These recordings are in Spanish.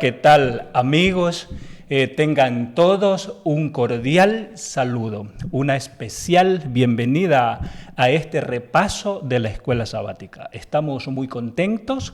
¿qué tal, amigos? Tengan todos un cordial saludo, una especial bienvenida a este repaso de la escuela sabática. Estamos muy contentos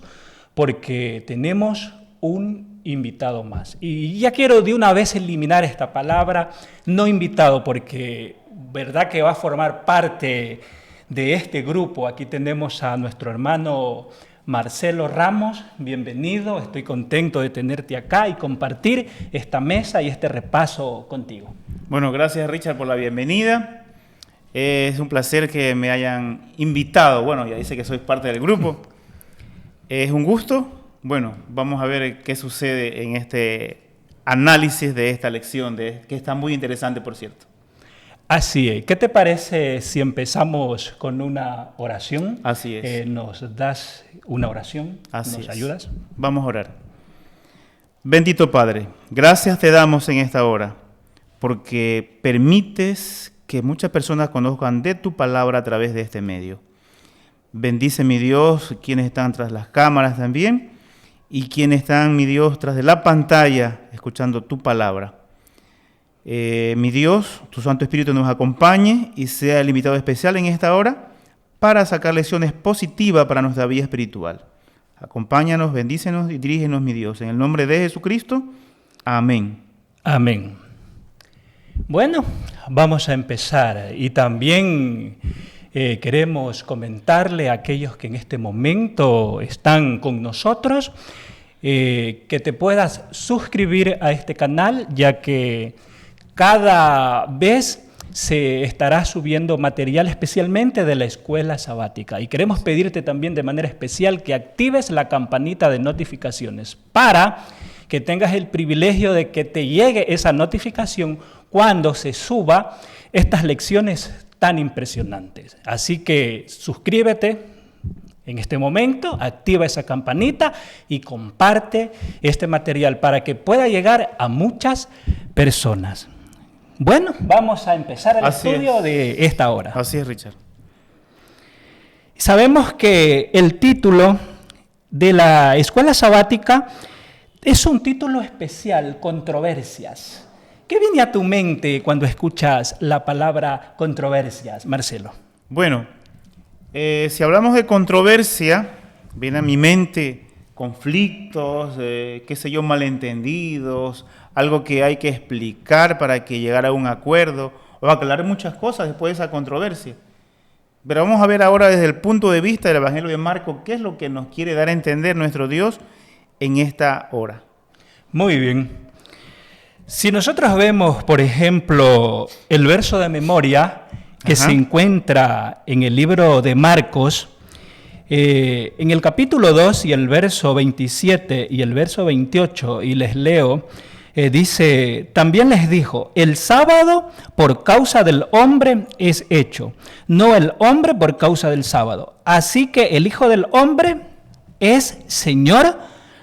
porque tenemos un invitado más. Y ya quiero de una vez eliminar esta palabra, no invitado, porque verdad que va a formar parte de este grupo. Aquí tenemos a nuestro hermano Marcelo Ramos, bienvenido, estoy contento de tenerte acá y compartir esta mesa y este repaso contigo. Bueno, gracias Richard por la bienvenida. Es un placer que me hayan invitado. Bueno, ya dice que soy parte del grupo. Es un gusto. Bueno, vamos a ver qué sucede en este análisis de esta lección, que está muy interesante, por cierto. Así es. ¿Qué te parece si empezamos con una oración? Así es. ¿Nos das una oración? Así ¿Nos es. ayudas? Vamos a orar. Bendito Padre, gracias te damos en esta hora, porque permites que muchas personas conozcan de tu palabra a través de este medio. Bendice, mi Dios, quienes están tras las cámaras también, y quienes están, mi Dios, tras de la pantalla, escuchando tu palabra. Mi Dios, tu Santo Espíritu nos acompañe y sea el invitado especial en esta hora para sacar lecciones positivas para nuestra vida espiritual. Acompáñanos, bendícenos y dirígenos, mi Dios. En el nombre de Jesucristo, amén. Amén. Bueno, vamos a empezar y también queremos comentarle a aquellos que en este momento están con nosotros que te puedas suscribir a este canal, ya que cada vez se estará subiendo material especialmente de la escuela sabática. Y queremos pedirte también de manera especial que actives la campanita de notificaciones para que tengas el privilegio de que te llegue esa notificación cuando se suba estas lecciones tan impresionantes. Así que suscríbete en este momento, activa esa campanita y comparte este material para que pueda llegar a muchas personas. Bueno, vamos a empezar el estudio de esta hora. Así es, Richard. Sabemos que el título de la escuela sabática es un título especial, controversias. ¿Qué viene a tu mente cuando escuchas la palabra controversias, Marcelo? Bueno, si hablamos de controversia, viene a mi mente conflictos, malentendidos, algo que hay que explicar para que llegara a un acuerdo o aclarar muchas cosas después de esa controversia. Pero vamos a ver ahora desde el punto de vista del Evangelio de Marcos qué es lo que nos quiere dar a entender nuestro Dios en esta hora. Muy bien. Si nosotros vemos, por ejemplo, el verso de memoria que se encuentra en el libro de Marcos, en el capítulo 2 y el verso 27 y el verso 28, y les leo, dice, también les dijo, el sábado por causa del hombre es hecho, no el hombre por causa del sábado. Así que el Hijo del Hombre es Señor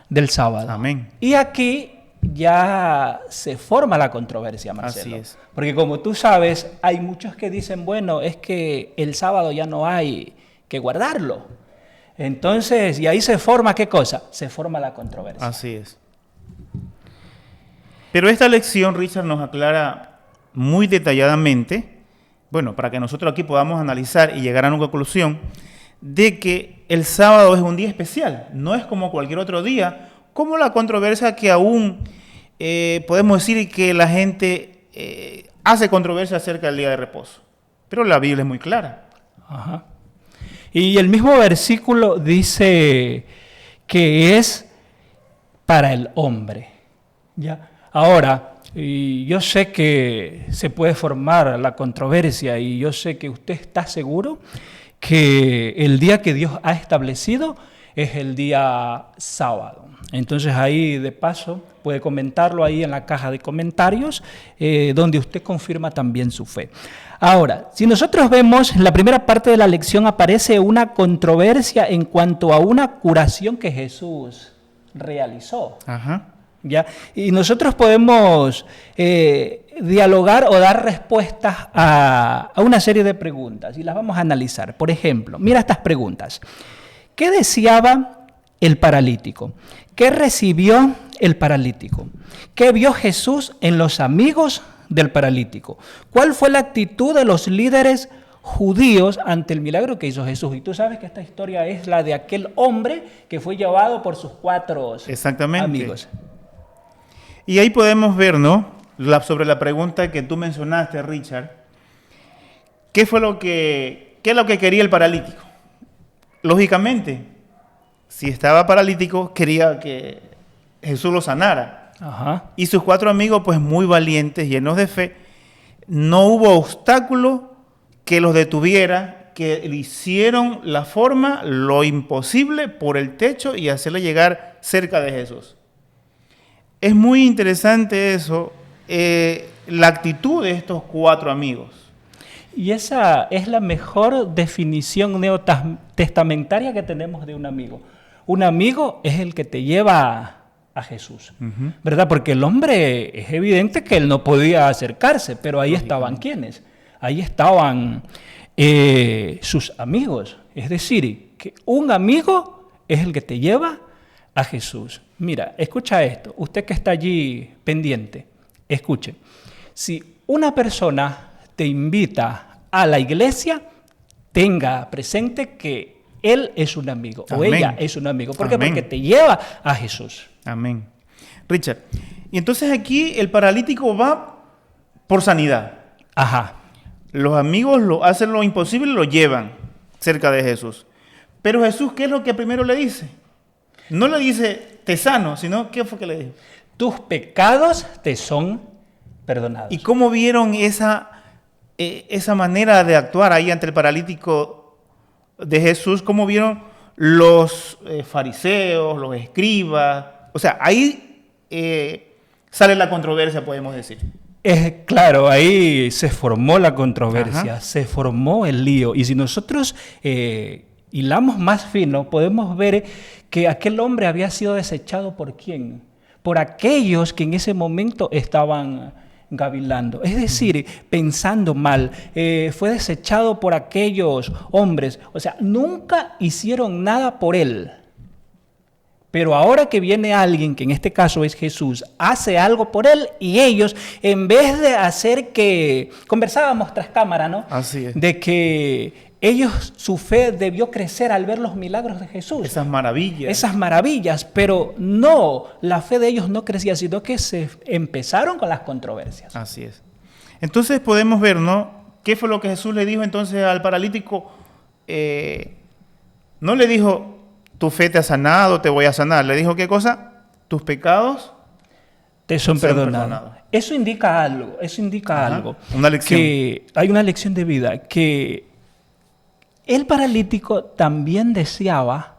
del sábado. Amén. Y aquí ya se forma la controversia, Marcelo. Así es. Porque como tú sabes, hay muchos que dicen, bueno, es que el sábado ya no hay que guardarlo. Entonces, y ahí se forma, ¿qué cosa? Se forma la controversia. Así es. Pero esta lección, Richard, nos aclara muy detalladamente, bueno, para que nosotros aquí podamos analizar y llegar a una conclusión, de que el sábado es un día especial, no es como cualquier otro día, como la controversia que aún podemos decir que la gente hace controversia acerca del día de reposo. Pero la Biblia es muy clara. Ajá. Y el mismo versículo dice que es para el hombre. ¿Ya? Ahora, y yo sé que se puede formar la controversia y yo sé que usted está seguro que el día que Dios ha establecido es el día sábado. Entonces ahí de paso puede comentarlo ahí en la caja de comentarios donde usted confirma también su fe. Ahora, si nosotros vemos en la primera parte de la lección aparece una controversia en cuanto a una curación que Jesús realizó. Ajá. ¿Ya? Y nosotros podemos dialogar o dar respuestas a una serie de preguntas y las vamos a analizar. Por ejemplo, mira estas preguntas. ¿Qué deseaba el paralítico? ¿Qué recibió el paralítico? ¿Qué vio Jesús en los amigos del paralítico? ¿Cuál fue la actitud de los líderes judíos ante el milagro que hizo Jesús? Y tú sabes que esta historia es la de aquel hombre que fue llevado por sus 4 amigos. Y ahí podemos ver, ¿no? Sobre la pregunta que tú mencionaste, Richard. ¿Qué es lo que quería el paralítico? Lógicamente, si estaba paralítico, quería que Jesús lo sanara. Ajá. Y sus 4 amigos, pues muy valientes, llenos de fe, no hubo obstáculo que los detuviera, que le hicieron la forma, lo imposible, por el techo y hacerle llegar cerca de Jesús. Es muy interesante eso, la actitud de estos 4 amigos. Y esa es la mejor definición neotestamentaria que tenemos de un amigo. Un amigo es el que te lleva a Jesús, ¿verdad? Porque el hombre es evidente que él no podía acercarse, pero ahí estaban ¿quiénes? Ahí estaban sus amigos. Es decir, que un amigo es el que te lleva a Jesús. Mira, escucha esto. Usted que está allí pendiente, escuche. Si una persona te invita a la iglesia, tenga presente que él es un amigo. Amén. O ella es un amigo. ¿Por qué? Amén. Porque te lleva a Jesús. Amén. Richard, y entonces aquí el paralítico va por sanidad. Ajá. Los amigos hacen lo imposible y lo llevan cerca de Jesús. Pero Jesús, ¿qué es lo que primero le dice? No le dice, te sano, sino, ¿qué fue que le dijo? Tus pecados te son perdonados. ¿Y cómo vieron esa manera de actuar ahí ante el paralítico de Jesús? ¿Cómo vieron los fariseos, los escribas? O sea, ahí sale la controversia, podemos decir. Claro, ahí se formó la controversia, Ajá. se formó el lío. Y si nosotros hilamos más fino, podemos ver que aquel hombre había sido desechado ¿por quién? Por aquellos que en ese momento estaban gavilando. Es decir, pensando mal, fue desechado por aquellos hombres. O sea, nunca hicieron nada por él. Pero ahora que viene alguien, que en este caso es Jesús, hace algo por él y ellos, en vez de hacer que, conversábamos tras cámara, ¿no? Así es. De que ellos, su fe debió crecer al ver los milagros de Jesús. Esas maravillas. Esas maravillas, pero no, la fe de ellos no crecía, sino que se empezaron con las controversias. Así es. Entonces podemos ver, ¿no? ¿Qué fue lo que Jesús le dijo entonces al paralítico? No le dijo, tu fe te ha sanado, te voy a sanar. Le dijo, ¿qué cosa? Tus pecados te son perdonados. Eso indica algo, Una lección. Que hay una lección de vida, que el paralítico también deseaba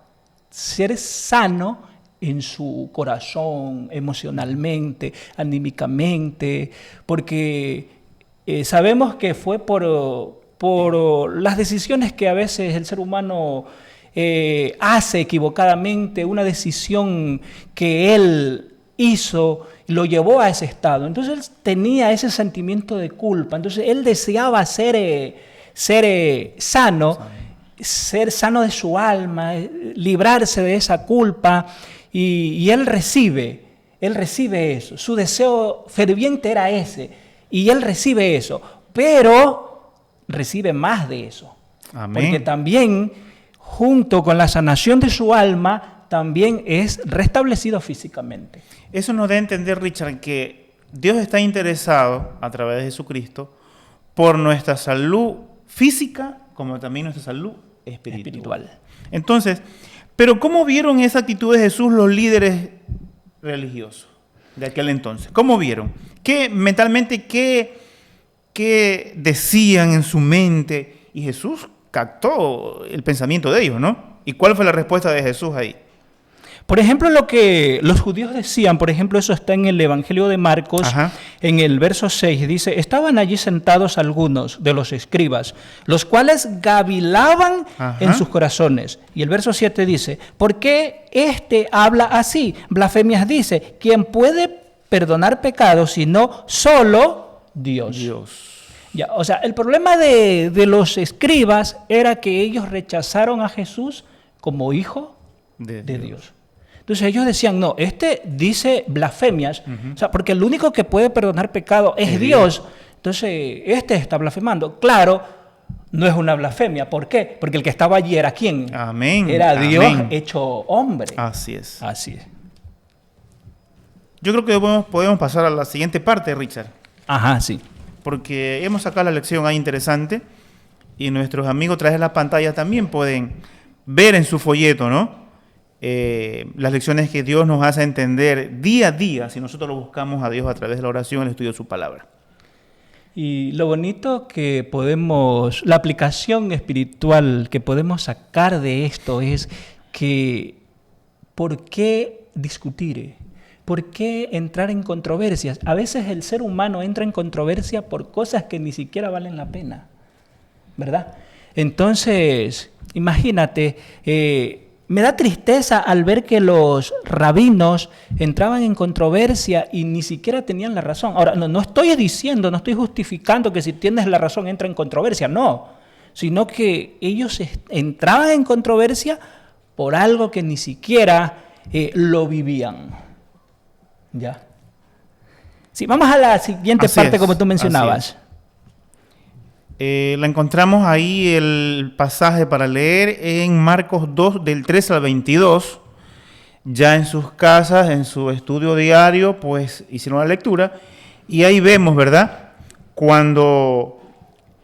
ser sano en su corazón, emocionalmente, anímicamente, porque sabemos que fue por las decisiones que a veces el ser humano hace equivocadamente, una decisión que él hizo, lo llevó a ese estado. Entonces él tenía ese sentimiento de culpa, entonces él deseaba ser sano, ser sano de su alma, librarse de esa culpa, y él recibe eso. Su deseo ferviente era ese, y él recibe eso, pero recibe más de eso. Amén. Porque también, junto con la sanación de su alma, también es restablecido físicamente. Eso nos da a entender, Richard, que Dios está interesado, a través de Jesucristo, por nuestra salud física, como también nuestra salud espiritual. Entonces, pero ¿cómo vieron esa actitud de Jesús los líderes religiosos de aquel entonces? ¿Cómo vieron? Mentalmente, qué decían en su mente? Y Jesús captó el pensamiento de ellos, ¿no? ¿Y cuál fue la respuesta de Jesús ahí? Por ejemplo, lo que los judíos decían, por ejemplo, eso está en el Evangelio de Marcos, Ajá. En el verso 6, dice, estaban allí sentados algunos de los escribas, los cuales gavilaban Ajá. en sus corazones. Y el verso 7 dice, ¿por qué éste habla así? Blasfemias dice, ¿quién puede perdonar pecados sino solo Dios? Ya, o sea, el problema de los escribas era que ellos rechazaron a Jesús como hijo de Dios. Entonces ellos decían, no, este dice blasfemias, o sea, porque el único que puede perdonar pecado es Dios. Entonces, este está blasfemando. Claro, no es una blasfemia. ¿Por qué? Porque el que estaba allí era ¿quién? Amén. Era Dios hecho hombre. Así es. Así es. Yo creo que podemos pasar a la siguiente parte, Richard. Ajá, sí. Porque hemos sacado la lección ahí interesante y nuestros amigos tras de la pantalla también pueden ver en su folleto, ¿no? Las lecciones que Dios nos hace entender día a día si nosotros lo buscamos a Dios a través de la oración y el estudio de su palabra. Y lo bonito que podemos, la aplicación espiritual que podemos sacar de esto es que ¿por qué discutir? ¿Por qué entrar en controversias? A veces el ser humano entra en controversia por cosas que ni siquiera valen la pena, ¿verdad? Entonces, imagínate, me da tristeza al ver que los rabinos entraban en controversia y ni siquiera tenían la razón. Ahora, no estoy diciendo, no estoy justificando que si tienes la razón entra en controversia, no. Sino que ellos entraban en controversia por algo que ni siquiera lo vivían. ¿Ya? Sí, vamos a la siguiente parte como tú mencionabas. La encontramos ahí el pasaje para leer en Marcos 2, del 13 al 22. Ya en sus casas, en su estudio diario, pues hicieron la lectura. Y ahí vemos, ¿verdad? Cuando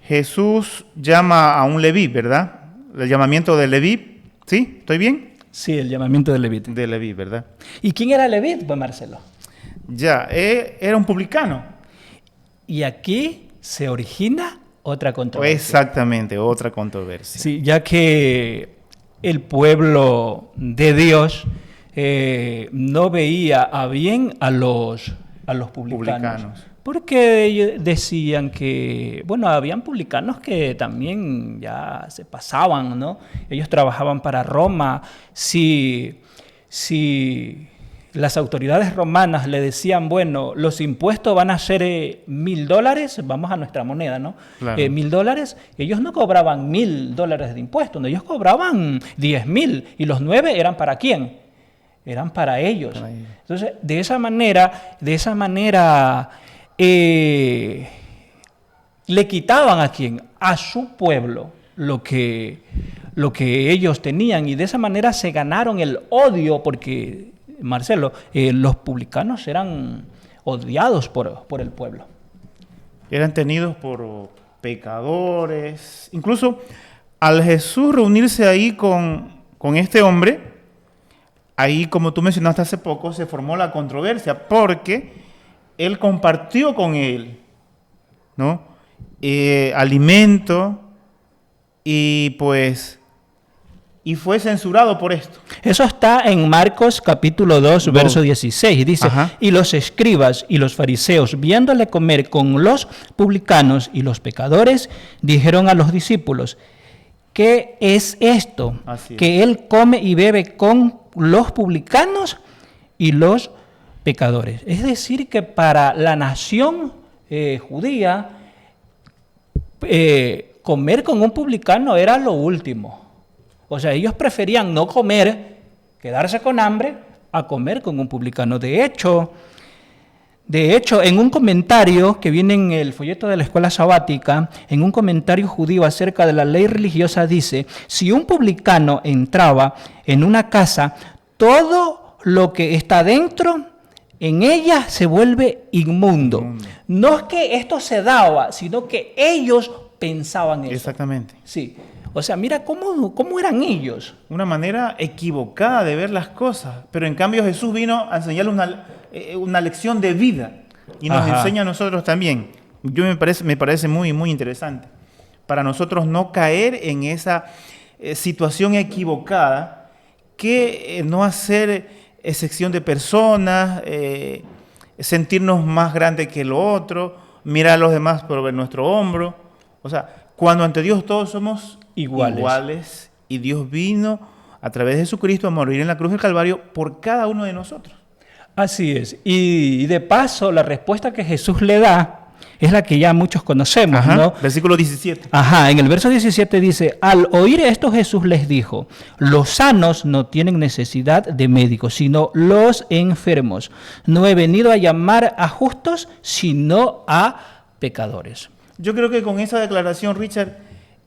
Jesús llama a un Leví, ¿verdad? El llamamiento de Leví. ¿Sí? ¿Estoy bien? Sí, el llamamiento de Leví. De Leví, ¿verdad? ¿Y quién era Leví, pues Marcelo? Ya, era un publicano. Y aquí se origina otra controversia. Exactamente, otra controversia. Sí, ya que el pueblo de Dios no veía a bien a los publicanos. Porque ellos decían que, bueno, habían publicanos que también ya se pasaban, ¿no? Ellos trabajaban para Roma. Si las autoridades romanas le decían, bueno, los impuestos van a ser $1,000, vamos a nuestra moneda, ¿no? Claro. $1,000, ellos no cobraban $1,000 de impuestos, no, ellos cobraban 10,000 y los 9 eran para quién, eran para ellos. Entonces, de esa manera, le quitaban a quién, a su pueblo, lo que ellos tenían, y de esa manera se ganaron el odio porque Marcelo, los publicanos eran odiados por el pueblo. Eran tenidos por pecadores. Incluso al Jesús reunirse ahí con este hombre, ahí como tú mencionaste hace poco, se formó la controversia porque él compartió con él, ¿no? Alimento y fue censurado por esto. Eso está en Marcos capítulo 2, verso 16. Dice, y los escribas y los fariseos, viéndole comer con los publicanos y los pecadores, dijeron a los discípulos, ¿qué es esto? Que él come y bebe con los publicanos y los pecadores. Es decir, que para la nación judía, comer con un publicano era lo último. O sea, ellos preferían no comer, quedarse con hambre, a comer con un publicano. De hecho, en un comentario que viene en el folleto de la escuela sabática, en un comentario judío acerca de la ley religiosa dice, si un publicano entraba en una casa, todo lo que está dentro, en ella se vuelve inmundo. No es que esto se daba, sino que ellos pensaban eso. Exactamente. Sí. O sea, mira cómo eran ellos. Una manera equivocada de ver las cosas. Pero en cambio Jesús vino a enseñarle una lección de vida. Y nos enseña a nosotros también. Me parece muy, muy interesante. Para nosotros no caer en esa situación equivocada, que no hacer excepción de personas, sentirnos más grandes que el otro, mirar a los demás por ver nuestro hombro. O sea, cuando ante Dios todos somos iguales, y Dios vino a través de Jesucristo a morir en la cruz del Calvario por cada uno de nosotros. Así es. Y de paso, la respuesta que Jesús le da es la que ya muchos conocemos, Ajá, ¿no? versículo 17. Ajá, en el verso 17 dice, al oír esto Jesús les dijo, los sanos no tienen necesidad de médicos, sino los enfermos. No he venido a llamar a justos, sino a pecadores. Yo creo que con esa declaración, Richard,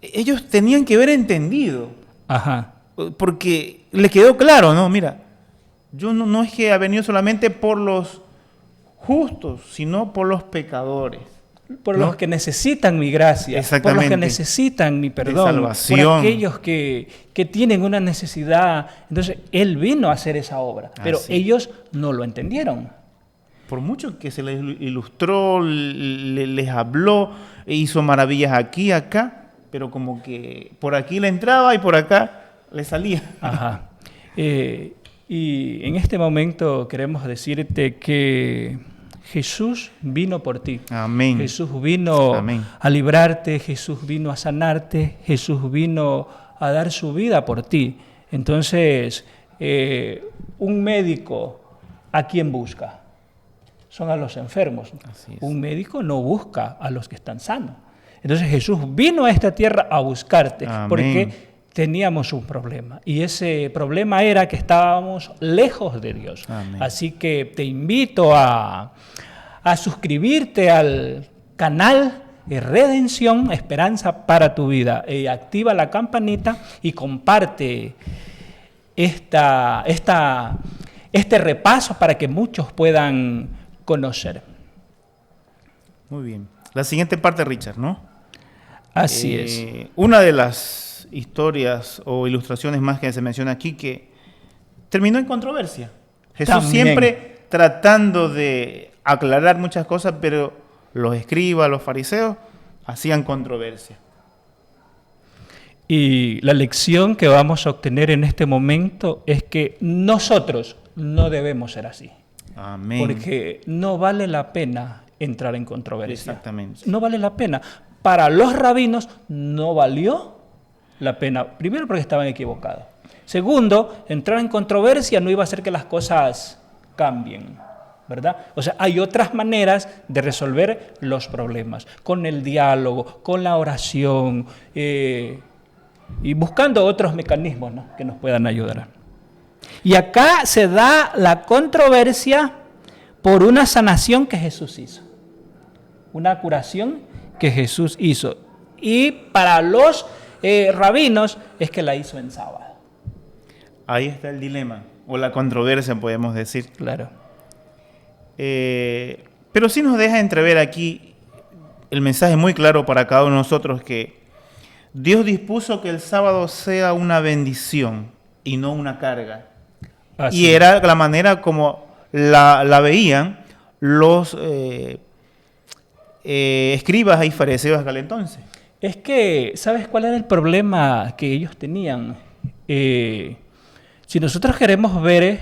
ellos tenían que haber entendido, Ajá. porque les quedó claro, ¿no? Mira, yo no es que ha venido solamente por los justos, sino por los pecadores. Por ¿no? los que necesitan mi gracia, por los que necesitan mi perdón, salvación. por aquellos que tienen una necesidad. Entonces, Él vino a hacer esa obra, pero ellos no lo entendieron. Por mucho que se les ilustró, les habló, hizo maravillas aquí, acá, pero como que por aquí le entraba y por acá le salía. Ajá. Y en este momento queremos decirte que Jesús vino por ti. Amén. Jesús vino a librarte, Jesús vino a sanarte, Jesús vino a dar su vida por ti. Entonces, un médico, ¿a quién busca? Son a los enfermos. Un médico no busca a los que están sanos. Entonces Jesús vino a esta tierra a buscarte. Amén. Porque teníamos un problema. Y ese problema era que estábamos lejos de Dios. Amén. Así que te invito a suscribirte al canal de Redención, Esperanza para tu vida. Activa la campanita y comparte este repaso para que muchos puedan conocer. Muy bien. La siguiente parte, Richard, ¿no? Así es. Una de las historias o ilustraciones más que se menciona aquí que terminó en controversia. Jesús también siempre tratando de aclarar muchas cosas, pero los escribas, los fariseos, hacían controversia. Y la lección que vamos a obtener en este momento es que nosotros no debemos ser así. Amén. Porque no vale la pena entrar en controversia. Exactamente. No vale la pena. Para los rabinos no valió la pena. Primero porque estaban equivocados. Segundo, entrar en controversia no iba a hacer que las cosas cambien, ¿verdad? O sea, hay otras maneras de resolver los problemas. Con el diálogo, con la oración y buscando otros mecanismos, ¿no?, que nos puedan ayudar. Y acá se da la controversia por una sanación que Jesús hizo. Una curación que Jesús hizo. Y para los rabinos es que la hizo en sábado. Ahí está el dilema, o la controversia, podemos decir. Claro. Pero sí nos deja entrever aquí el mensaje muy claro para cada uno de nosotros que Dios dispuso que el sábado sea una bendición y no una carga. Así. Y era la manera como la veían los escribas y fariseos aquel entonces. Es que, ¿sabes cuál era el problema que ellos tenían? Si nosotros queremos ver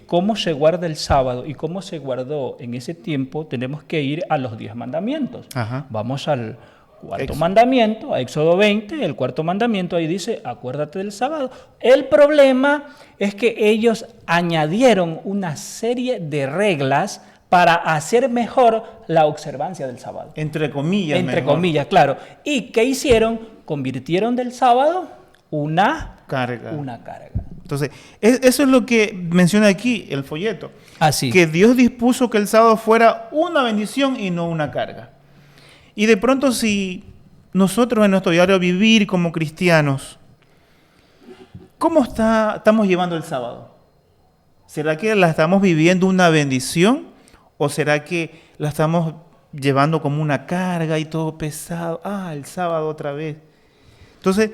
cómo se guarda el sábado y cómo se guardó en ese tiempo, tenemos que ir a los 10 mandamientos. Ajá. Vamos al cuarto mandamiento, a Éxodo 20, el cuarto mandamiento, ahí dice, acuérdate del sábado. El problema es que ellos añadieron una serie de reglas para hacer mejor la observancia del sábado. Entre comillas. Entre comillas, claro. ¿Y qué hicieron? Convirtieron del sábado una carga. Entonces, eso es lo que menciona aquí el folleto. Así. Que Dios dispuso que el sábado fuera una bendición y no una carga. Y de pronto, si nosotros en nuestro diario vivir como cristianos, ¿cómo estamos llevando el sábado? ¿Será que la estamos viviendo una bendición? ¿O será que la estamos llevando como una carga y todo pesado? El sábado otra vez. Entonces,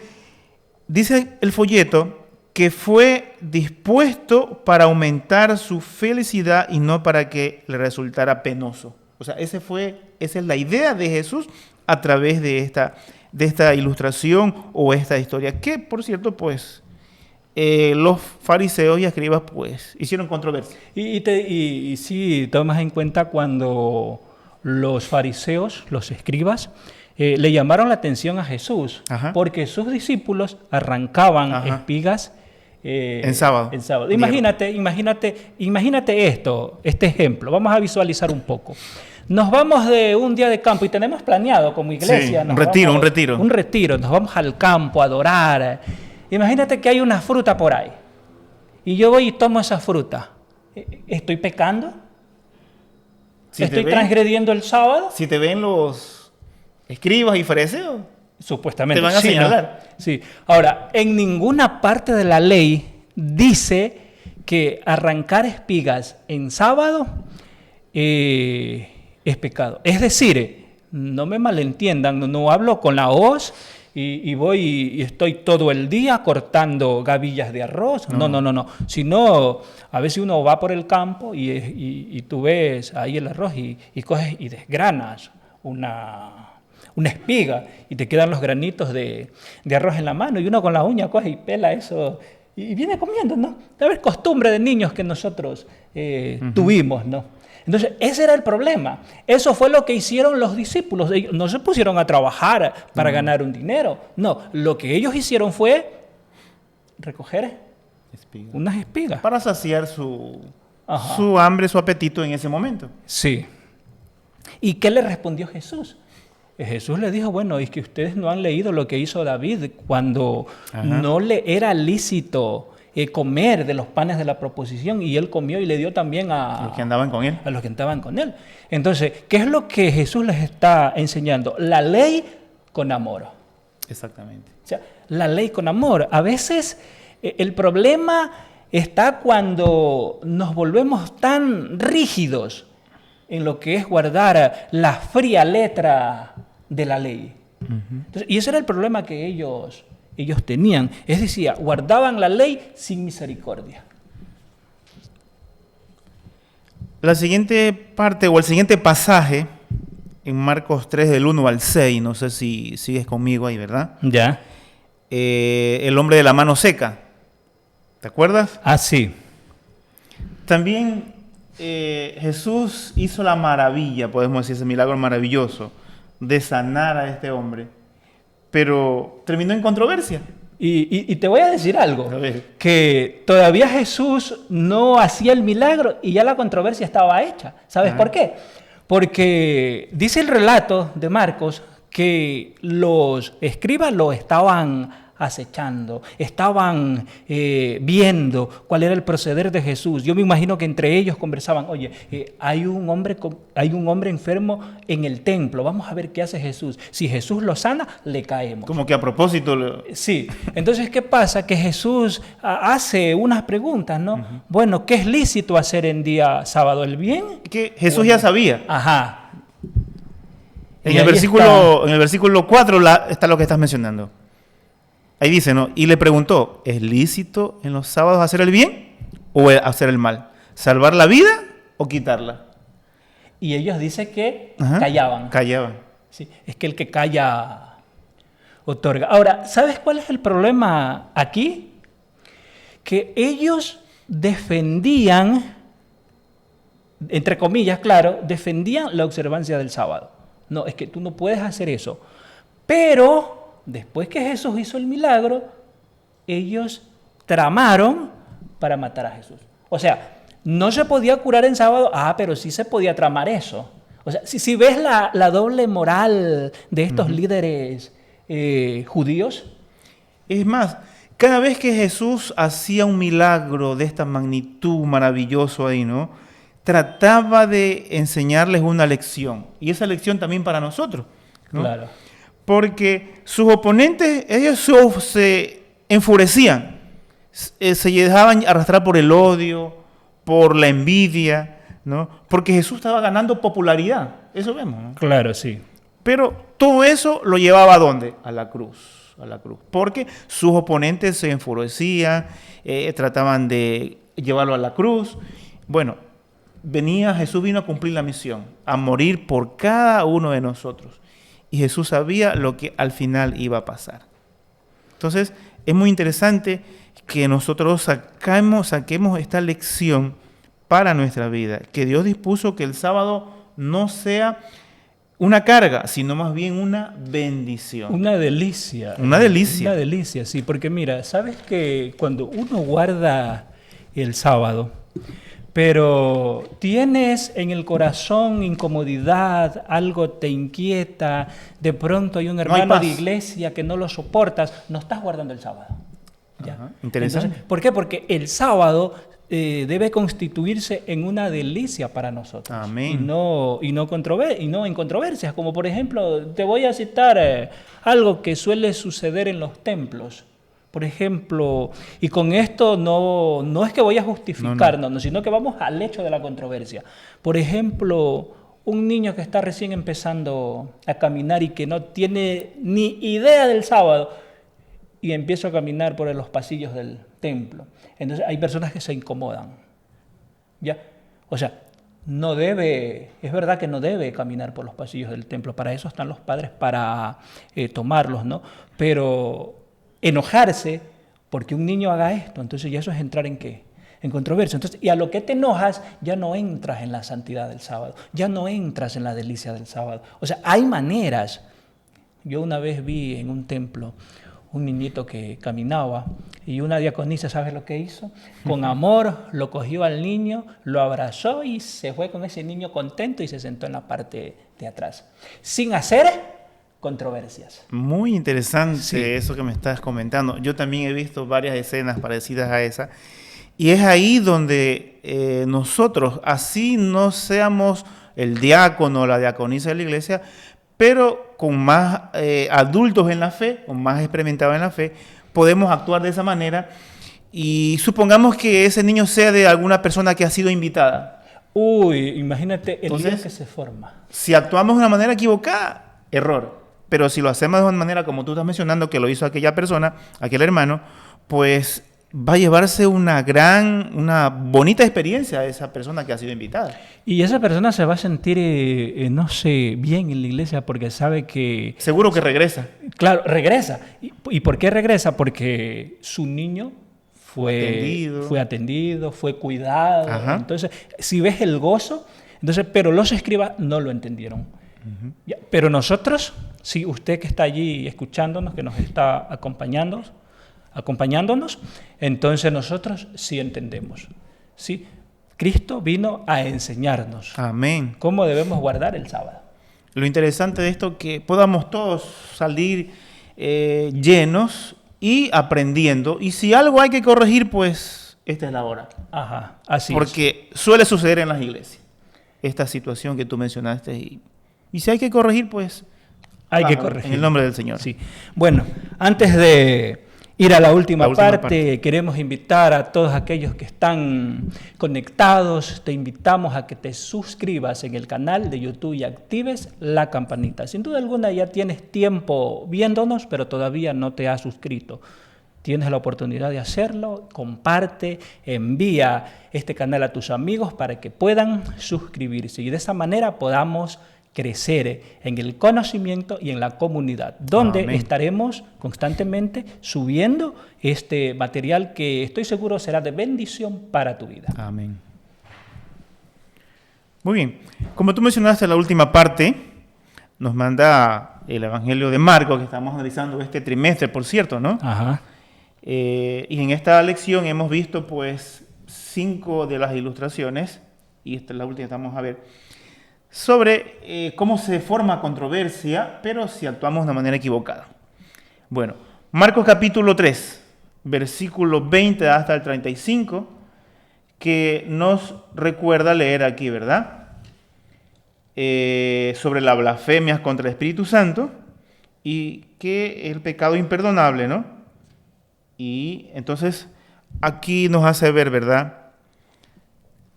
dice el folleto que fue dispuesto para aumentar su felicidad y no para que le resultara penoso. O sea, esa es la idea de Jesús a través de esta ilustración o esta historia. Que, por cierto, pues, los fariseos y escribas, pues, hicieron controversia. Y si tomas en cuenta cuando los fariseos, los escribas, le llamaron la atención a Jesús, Ajá. porque sus discípulos arrancaban Ajá. espigas en sábado. Imagínate este ejemplo. Vamos a visualizar un poco. nos vamos de un día de campo y tenemos planeado como iglesia. Sí, un retiro. Un retiro, nos vamos al campo a adorar. Imagínate que hay una fruta por ahí y yo voy y tomo esa fruta. ¿Estoy pecando? Si ¿Estoy transgrediendo el sábado? Si te ven los escribas y fariseos, supuestamente. te van a señalar. ¿No? Sí. Ahora, en ninguna parte de la ley dice que arrancar espigas en sábado es pecado. Es decir, no me malentiendan, no hablo con la hoz y voy y estoy todo el día cortando gavillas de arroz. No. Sino, a veces uno va por el campo y tú ves ahí el arroz y coges y desgranas una espiga y te quedan los granitos de arroz en la mano y uno con la uña coge y pela eso y viene comiendo, ¿no? Debe haber costumbre de niños que nosotros tuvimos, ¿no? Entonces, ese era el problema. Eso fue lo que hicieron los discípulos. Ellos no se pusieron a trabajar para ganar un dinero. No, lo que ellos hicieron fue recoger unas espigas. Para saciar su hambre, su apetito en ese momento. Sí. ¿Y qué le respondió Jesús? Jesús le dijo, bueno, es que ustedes no han leído lo que hizo David cuando no le era lícito comer de los panes de la proposición y él comió y le dio también a los que andaban con él. A los que andaban con él. Entonces, ¿qué es lo que Jesús les está enseñando? La ley con amor. Exactamente. O sea, la ley con amor. A veces el problema está cuando nos volvemos tan rígidos en lo que es guardar la fría letra de la ley. Entonces, y ese era el problema que ellos tenían. Es decir, guardaban la ley sin misericordia. La siguiente parte o el siguiente pasaje en Marcos 3 del 1 al 6, no sé si sigues conmigo ahí, ¿verdad? Ya. El hombre de la mano seca. ¿Te acuerdas? Ah, sí. También Jesús hizo la maravilla, podemos decir, ese milagro maravilloso de sanar a este hombre, pero terminó en controversia. Y te voy a decir algo, A ver. que todavía Jesús no hacía el milagro y ya la controversia estaba hecha. ¿Sabes por qué? Porque dice el relato de Marcos que los escribas lo estaban acechando, estaban viendo cuál era el proceder de Jesús. Yo me imagino que entre ellos conversaban, oye, hay un hombre enfermo en el templo, vamos a ver qué hace Jesús. Si Jesús lo sana, le caemos. Como que a propósito. Sí, entonces, ¿qué pasa? Que Jesús hace unas preguntas, ¿no? Bueno, ¿qué es lícito hacer en día sábado? ¿El bien? Que Jesús ya sabía. Ajá. En el versículo 4 está lo que estás mencionando. Ahí dice, ¿no? Y le preguntó, ¿es lícito en los sábados hacer el bien o hacer el mal? ¿Salvar la vida o quitarla? Y ellos dicen que callaban. Callaban. Sí, es que el que calla otorga. Ahora, ¿sabes cuál es el problema aquí? Que ellos defendían, entre comillas, claro, defendían la observancia del sábado. No, es que tú no puedes hacer eso. Pero después que Jesús hizo el milagro, ellos tramaron para matar a Jesús. O sea, no se podía curar en sábado, pero sí se podía tramar eso. O sea, si ves la doble moral de estos líderes judíos. Es más, cada vez que Jesús hacía un milagro de esta magnitud maravilloso ahí, ¿no? Trataba de enseñarles una lección. Y esa lección también para nosotros, ¿no? Claro. Porque sus oponentes, ellos se enfurecían, se dejaban arrastrar por el odio, por la envidia, ¿no? Porque Jesús estaba ganando popularidad, eso vemos, ¿no? Claro, sí. Pero todo eso lo llevaba ¿a dónde? A la cruz, porque sus oponentes se enfurecían, trataban de llevarlo a la cruz. Bueno, Jesús vino a cumplir la misión, a morir por cada uno de nosotros. Y Jesús sabía lo que al final iba a pasar. Entonces, es muy interesante que nosotros saquemos esta lección para nuestra vida, que Dios dispuso que el sábado no sea una carga, sino más bien una bendición. Una delicia. Una delicia. Una delicia, sí, porque mira, sabes que cuando uno guarda el sábado, pero tienes en el corazón incomodidad, algo te inquieta, de pronto hay un hermano de iglesia que no lo soportas, no estás guardando el sábado. ¿Ya? Ajá, interesante. Entonces, ¿por qué? Porque el sábado debe constituirse en una delicia para nosotros. Amén. Y no en controversias, como por ejemplo, te voy a citar algo que suele suceder en los templos. Por ejemplo, y con esto no es que voy a justificarnos, no, sino que vamos al hecho de la controversia. Por ejemplo, un niño que está recién empezando a caminar y que no tiene ni idea del sábado, y empiezo a caminar por los pasillos del templo. Entonces hay personas que se incomodan. ¿Ya? O sea, es verdad que no debe caminar por los pasillos del templo, para eso están los padres, para tomarlos, ¿no? Pero enojarse porque un niño haga esto, entonces ya eso es entrar ¿en qué? En controversia. Entonces, y a lo que te enojas, ya no entras en la santidad del sábado, ya no entras en la delicia del sábado. O sea, hay maneras. Yo una vez vi en un templo un niñito que caminaba y una diaconisa, ¿sabes lo que hizo? Con amor lo cogió al niño, lo abrazó y se fue con ese niño contento y se sentó en la parte de atrás, sin hacer controversias. Muy interesante eso que me estás comentando. Yo también he visto varias escenas parecidas a esa. Y es ahí donde nosotros, así no seamos el diácono o la diaconisa de la iglesia, pero con más adultos en la fe, con más experimentados en la fe, podemos actuar de esa manera. Y supongamos que ese niño sea de alguna persona que ha sido invitada. Uy, imagínate el lío Entonces, que se forma. Si actuamos de una manera equivocada, error. Pero si lo hacemos de una manera como tú estás mencionando, que lo hizo aquella persona, aquel hermano, pues va a llevarse una bonita experiencia a esa persona que ha sido invitada. Y esa persona se va a sentir, no sé, bien en la iglesia porque sabe que... Seguro que regresa. Claro, regresa. ¿Y por qué regresa? Porque su niño fue atendido, fue cuidado. Ajá. Entonces, si ves el gozo, entonces, pero los escribas no lo entendieron. Uh-huh. Ya, pero nosotros, si usted que está allí escuchándonos, que nos está acompañándonos, entonces nosotros sí entendemos. ¿Sí? Cristo vino a enseñarnos. Amén. Cómo debemos guardar el sábado. Lo interesante de esto es que podamos todos salir llenos y aprendiendo. Y si algo hay que corregir, pues esta es la hora. Ajá, así Porque suele suceder en las iglesias esta situación que tú mencionaste. Y si hay que corregir, pues hay que corregir. En el nombre del Señor. Sí. Bueno, antes de ir a la última parte, queremos invitar a todos aquellos que están conectados, te invitamos a que te suscribas en el canal de YouTube y actives la campanita. Sin duda alguna ya tienes tiempo viéndonos, pero todavía no te has suscrito. Tienes la oportunidad de hacerlo, comparte, envía este canal a tus amigos para que puedan suscribirse y de esa manera podamos crecer en el conocimiento y en la comunidad, donde Amén. Estaremos constantemente subiendo este material que estoy seguro será de bendición para tu vida. Amén. Muy bien. Como tú mencionaste la última parte, nos manda el Evangelio de Marcos, que estamos analizando este trimestre, por cierto, ¿no? Ajá. Y en esta lección hemos visto, pues, 5 de las ilustraciones, y esta es la última que vamos a ver, sobre cómo se forma controversia, pero si actuamos de una manera equivocada. Bueno, Marcos capítulo 3, versículo 20 hasta el 35, que nos recuerda leer aquí, ¿verdad? Sobre la blasfemia contra el Espíritu Santo y que es el pecado imperdonable, ¿no? Y entonces aquí nos hace ver, ¿verdad?,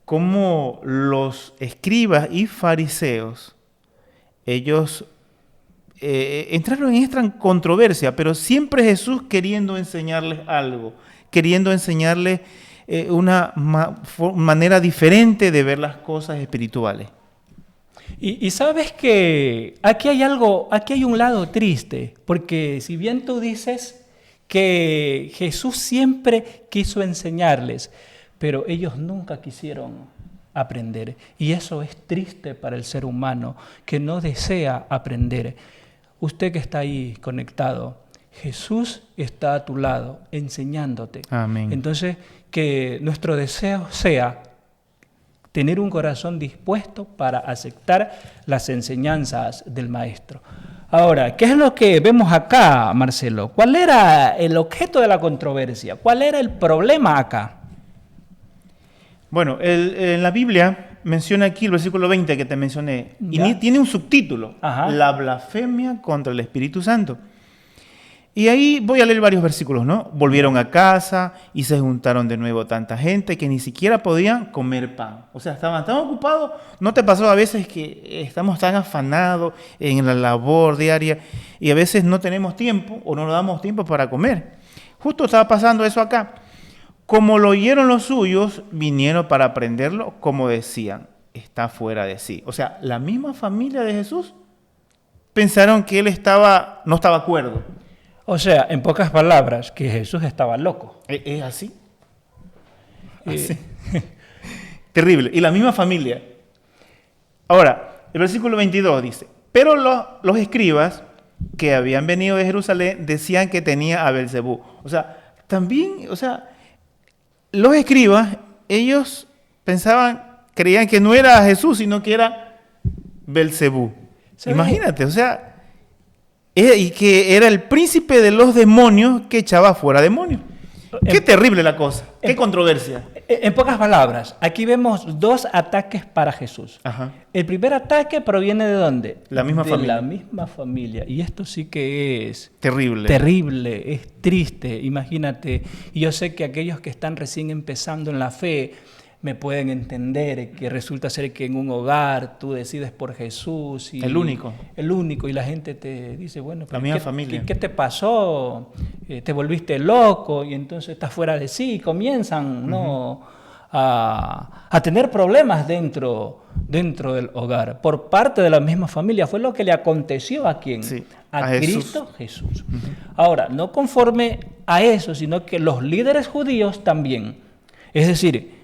cómo los escribas y fariseos, ellos entraron en esta controversia, pero siempre Jesús queriendo enseñarles algo, queriendo enseñarles una manera diferente de ver las cosas espirituales. Y sabes que aquí hay un lado triste, porque si bien tú dices que Jesús siempre quiso enseñarles, pero ellos nunca quisieron aprender. Y eso es triste para el ser humano, que no desea aprender. Usted que está ahí conectado, Jesús está a tu lado, enseñándote. Amén. Entonces, que nuestro deseo sea tener un corazón dispuesto para aceptar las enseñanzas del Maestro. Ahora, ¿qué es lo que vemos acá, Marcelo? ¿Cuál era el objeto de la controversia? ¿Cuál era el problema acá? Bueno, en la Biblia menciona aquí el versículo 20 que te mencioné, Ya. y tiene un subtítulo, Ajá. la blasfemia contra el Espíritu Santo. Y ahí voy a leer varios versículos, ¿no? Volvieron a casa y se juntaron de nuevo tanta gente que ni siquiera podían comer pan. O sea, estaban tan ocupados. ¿No te pasó a veces que estamos tan afanados en la labor diaria y a veces no tenemos tiempo o no nos damos tiempo para comer? Justo estaba pasando eso acá. Como lo oyeron los suyos, vinieron para aprenderlo, como decían, está fuera de sí. O sea, la misma familia de Jesús pensaron que él no estaba cuerdo. O sea, en pocas palabras, que Jesús estaba loco. ¿Es así? Así. Terrible. Y la misma familia. Ahora, el versículo 22 dice, pero los escribas que habían venido de Jerusalén decían que tenía a Belcebú. O sea, también, los escribas, ellos creían que no era Jesús, sino que era Belcebú. Imagínate, y que era el príncipe de los demonios que echaba fuera demonios. Qué terrible la cosa, qué controversia. En pocas palabras, aquí vemos dos ataques para Jesús. Ajá. El primer ataque proviene ¿de dónde? La misma familia. La misma familia. Y esto sí que es terrible. Terrible, es triste, imagínate. Y yo sé que aquellos que están recién empezando en la fe me pueden entender que resulta ser que en un hogar tú decides por Jesús. Y el único, y la gente te dice, bueno, la misma familia. ¿Qué te pasó? Te volviste loco y entonces estás fuera de sí y comienzan a tener problemas dentro del hogar. Por parte de la misma familia fue lo que le aconteció a ¿quién? Sí, a Cristo Jesús. Ahora, no conforme a eso, sino que los líderes judíos también. Es decir,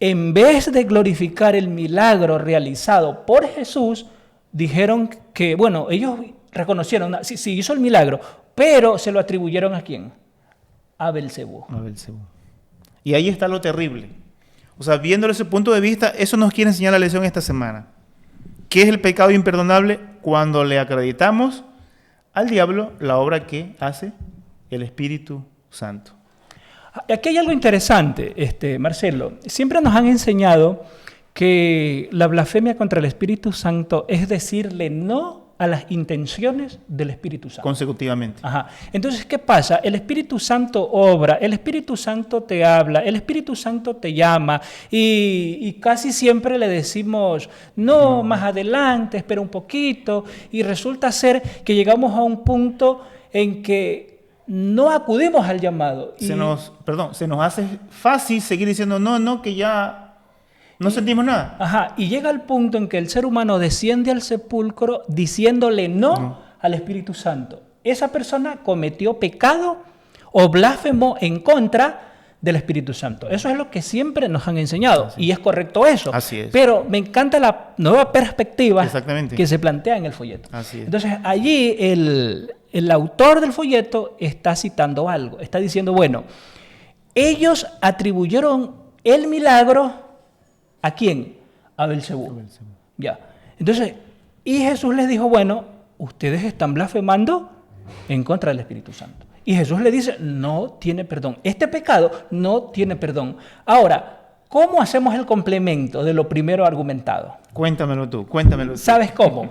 en vez de glorificar el milagro realizado por Jesús, dijeron que, bueno, ellos reconocieron, sí hizo el milagro, pero se lo atribuyeron ¿a quién? A Belcebú. A Belcebú. Y ahí está lo terrible. Viéndolo desde ese punto de vista, eso nos quiere enseñar la lección esta semana. ¿Qué es el pecado imperdonable? Cuando le acreditamos al diablo la obra que hace el Espíritu Santo. Aquí hay algo interesante, Marcelo. Siempre nos han enseñado que la blasfemia contra el Espíritu Santo es decirle no a las intenciones del Espíritu Santo. Consecutivamente. Ajá. Entonces, ¿qué pasa? El Espíritu Santo obra, el Espíritu Santo te habla, el Espíritu Santo te llama y casi siempre le decimos, no, más adelante, espera un poquito, y resulta ser que llegamos a un punto en que no acudimos al llamado. Se nos hace fácil seguir diciendo no, que ya no sentimos nada. Ajá, y llega el punto en que el ser humano desciende al sepulcro diciéndole no al Espíritu Santo. Esa persona cometió pecado o blasfemó en contra del Espíritu Santo. Eso es lo que siempre nos han enseñado. Y es correcto eso. Así es. Pero me encanta la nueva perspectiva que se plantea en el folleto. Así es. Entonces, allí el autor del folleto está citando algo. Está diciendo, bueno, ellos atribuyeron el milagro ¿a quién? A Belcebú. Ya. Entonces, y Jesús les dijo, bueno, ustedes están blasfemando en contra del Espíritu Santo. Y Jesús le dice, no tiene perdón. Este pecado no tiene perdón. Ahora, ¿cómo hacemos el complemento de lo primero argumentado? Cuéntamelo tú. ¿Sabes cómo?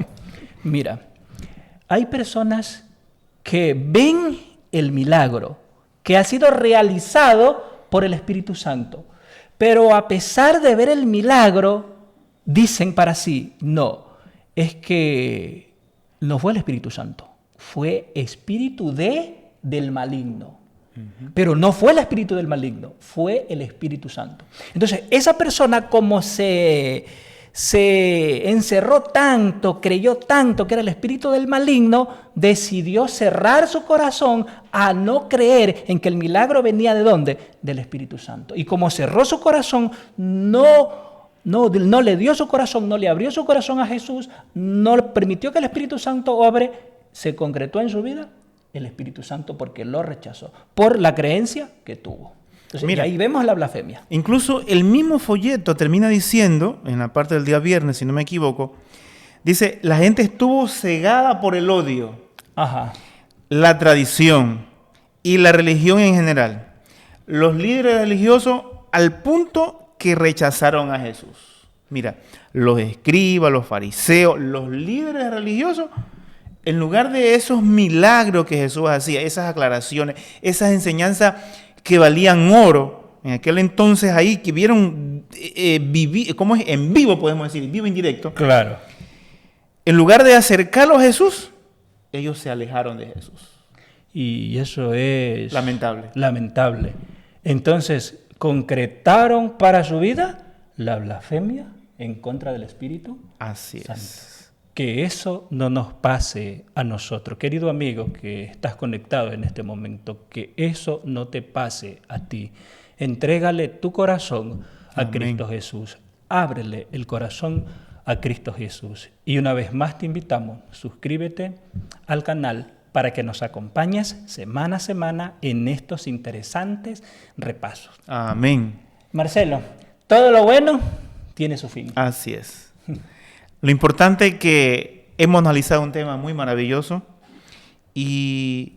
Mira, hay personas que ven el milagro que ha sido realizado por el Espíritu Santo, pero a pesar de ver el milagro, dicen para sí, no, es que no fue el Espíritu Santo, fue espíritu del maligno. Pero no fue el espíritu del maligno, fue el Espíritu Santo. Entonces, esa persona como se encerró tanto, creyó tanto que era el espíritu del maligno, decidió cerrar su corazón a no creer en que el milagro venía ¿de dónde? Del Espíritu Santo. Y como cerró su corazón, no le dio su corazón, no le abrió su corazón a Jesús, no permitió que el Espíritu Santo obre, se concretó en su vida el Espíritu Santo porque lo rechazó, por la creencia que tuvo. Entonces, Mira, y ahí vemos la blasfemia. incluso el mismo folleto termina diciendo, en la parte del día viernes, si no me equivoco, dice, la gente estuvo cegada por el odio, Ajá. la tradición y la religión en general. Los líderes religiosos al punto que rechazaron a Jesús. Mira, los escribas, los fariseos, los líderes religiosos, en lugar de esos milagros que Jesús hacía, esas aclaraciones, esas enseñanzas que valían oro, en aquel entonces ahí que vieron vivir, ¿cómo es? En vivo podemos decir, vivo en directo. Claro. En lugar de acercarlos a Jesús, ellos se alejaron de Jesús. Y eso es Lamentable. lamentable. Entonces, concretaron para su vida la blasfemia en contra del Espíritu Así Santo. es. Que eso no nos pase a nosotros. Querido amigo que estás conectado en este momento, que eso no te pase a ti. Entrégale tu corazón a Amén. Cristo Jesús. Ábrele el corazón a Cristo Jesús. Y una vez más te invitamos, suscríbete al canal para que nos acompañes semana a semana en estos interesantes repasos. Amén. Marcelo, todo lo bueno tiene su fin. Así es. Lo importante es que hemos analizado un tema muy maravilloso y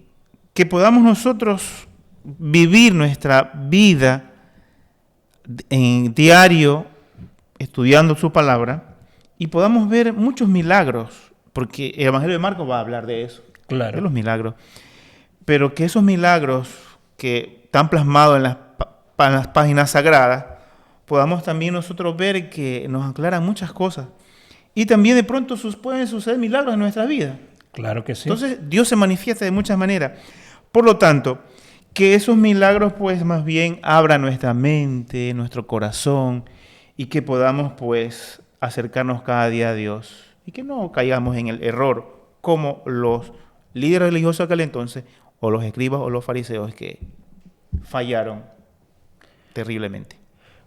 que podamos nosotros vivir nuestra vida en diario estudiando su palabra y podamos ver muchos milagros, porque el Evangelio de Marcos va a hablar de eso, Claro. de los milagros, pero que esos milagros que están plasmados en las páginas sagradas, podamos también nosotros ver que nos aclaran muchas cosas. Y también de pronto pueden suceder milagros en nuestra vida. Claro que sí. Entonces Dios se manifiesta de muchas maneras. Por lo tanto, que esos milagros pues más bien abran nuestra mente, nuestro corazón y que podamos pues acercarnos cada día a Dios y que no caigamos en el error como los líderes religiosos de aquel entonces o los escribas o los fariseos que fallaron terriblemente.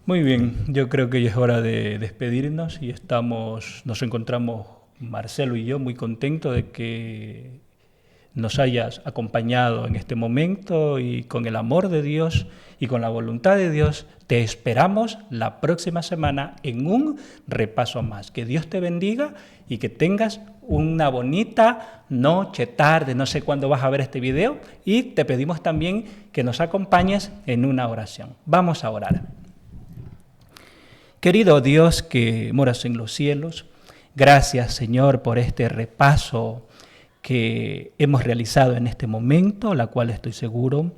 Muy bien, yo creo que ya es hora de despedirnos y nos encontramos Marcelo y yo muy contentos de que nos hayas acompañado en este momento y con el amor de Dios y con la voluntad de Dios te esperamos la próxima semana en un repaso más. Que Dios te bendiga y que tengas una bonita noche, tarde, no sé cuándo vas a ver este video y te pedimos también que nos acompañes en una oración. Vamos a orar. Querido Dios que moras en los cielos, gracias Señor por este repaso que hemos realizado en este momento, la cual estoy seguro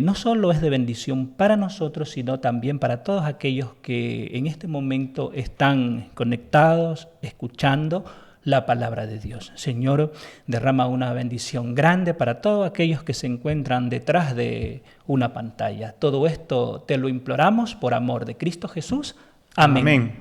no solo es de bendición para nosotros, sino también para todos aquellos que en este momento están conectados, escuchando la palabra de Dios. Señor, derrama una bendición grande para todos aquellos que se encuentran detrás de una pantalla. Todo esto te lo imploramos por amor de Cristo Jesús. Amén. Amén.